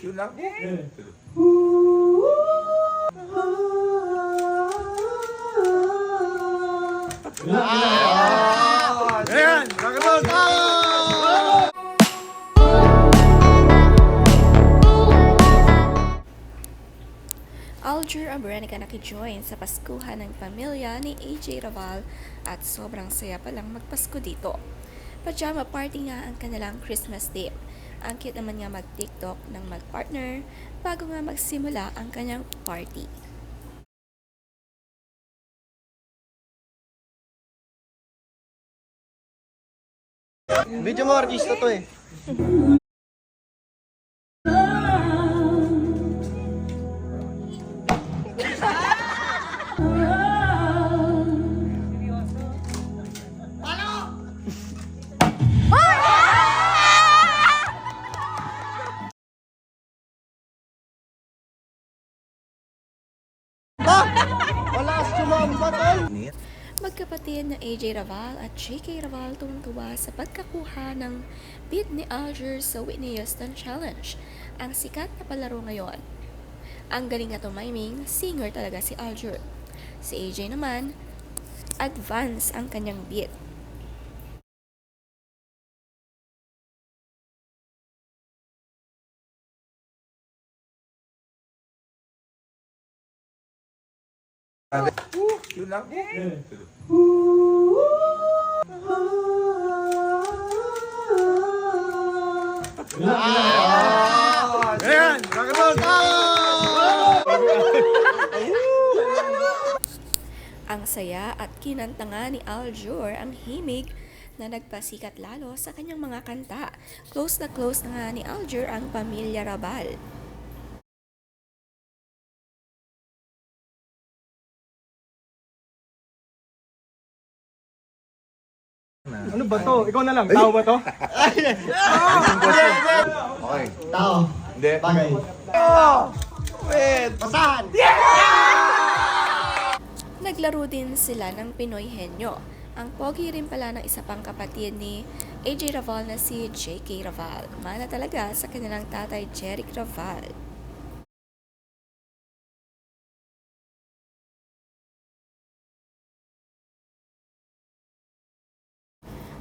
Yun lang. Ayan! Nakatol! Alger Abrenica nakijoin sa Paskuhan ng pamilya ni AJ Raval at sobrang saya palang magpasko dito. Pajama party nga ang kanilang Christmas Day. Ang cute naman nga mag-TikTok ng mag-partner bago nga magsimula ang kanyang party. Video mo, artista to eh. Wala kas sumamba tol. Magkapatid na AJ Raval at JK Raval tuwang-tuwa sa pagkakuha ng bid ni Alger sa Whitney Houston Challenge, ang sikat na palaro ngayon. Ang galing na tumiming, singer talaga si Alger. Si AJ naman, advance ang kanyang bid. Yun lang. Ayan! Nakatol! Ang saya at kinanta nga ni Alger ang himig na nagpasikat lalo sa kanyang mga kanta. Close na nga ni Alger ang pamilya Rabal. Ano ba to? Ikaw na lang, tao ba to? Okay. Tao. Hindi. Bagay. Wait! Basahan! Naglaro din sila ng Pinoy Henyo. Ang pogi rin pala ng isa pang kapatid ni AJ Raval na si JK Raval. Mana talaga sa kanilang tatay Jeric Raval.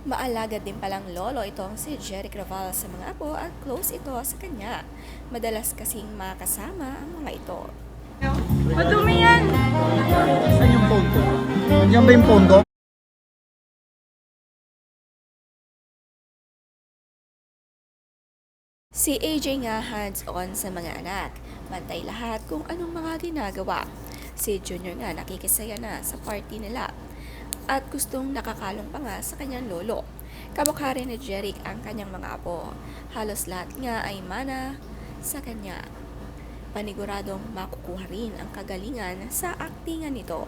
Maalaga din palang lolo itong si Jeric Raval sa mga apo at close ito sa kanya. Madalas kasing makasama ang mga ito. Madumi yan! Saan yung phone ko? Nandiyan ba yung phone ko? Si AJ nga hands-on sa mga anak. Bantay lahat kung anong mga ginagawa. Si Junior nga nakikisaya na sa party nila. At gustong nakakalong pa nga sa kanyang lolo. Kamukha rin ni Jeric ang kanyang mga apo. Halos lahat nga ay mana sa kanya. Paniguradong makukuha rin ang kagalingan sa aktingan nito.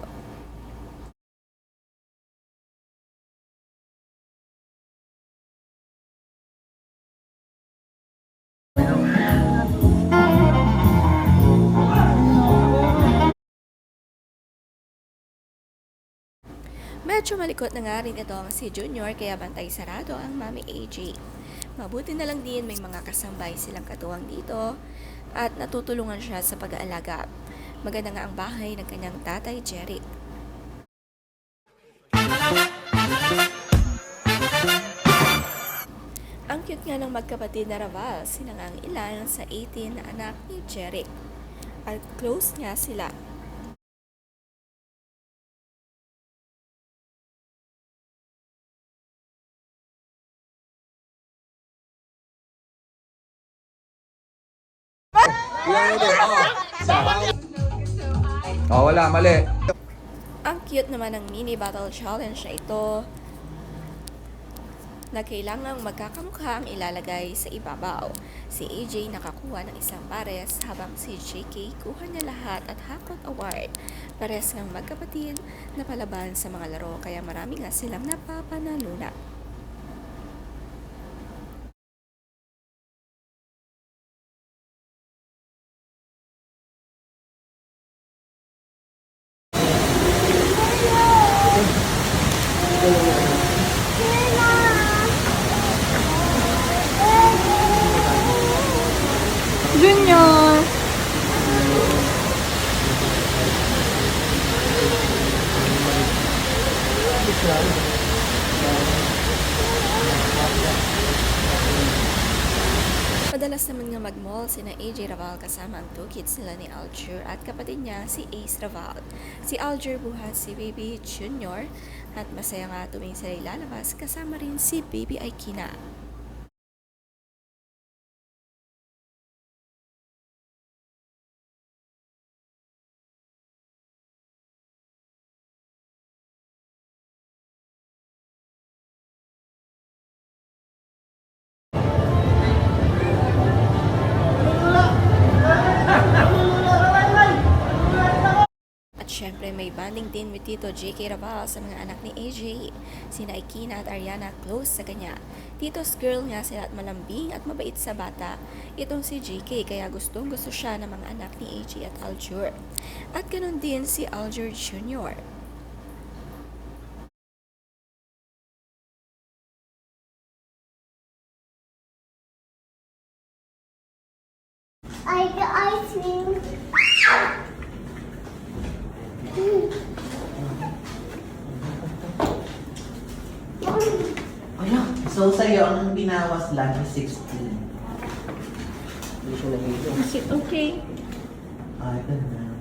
Medyo malikot na nga rin itong si Junior kaya bantay sarado ang Mami AJ. Mabuti na lang din may mga kasambay silang katuwang dito at natutulungan siya sa pag-aalaga. Maganda nga ang bahay ng kanyang tatay Jeric. Ang cute nga ng magkapatid na Raval, sila nga ang ilan sa 18 na anak ni Jeric. At close nga sila. Oh, wala, mali. Ang cute naman ng mini battle challenge na ito na kailangang magkakamukha ang ilalagay sa ibabaw. Si AJ nakakuha ng isang pares habang si JK kuha niya lahat at hakot award. Pares ng magkapatid na palaban sa mga laro kaya marami nga silang napapanaluna. Junior! Junior. Madalas naman nga mag-mall sina AJ Raval kasama ang 2 kids nila ni Aljur at kapatid niya si Ace Raval. Si Aljur buhat si Baby Junior at masaya nga tuwing sila ilalabas kasama rin si Baby Aikina. At syempre may banding din with Tito JK Raval sa mga anak ni AJ. Sina Aikina at Ariana close sa kanya. Tito's girl nga sila at malambing at mabait sa bata. Itong si JK kaya gustong gusto siya ng mga anak ni AJ at Aljur. At ganun din si Aljur Jr. I got ice cream. Ala, so sa'yo ang binawas lang is 16. Is it okay? Ah, ito na.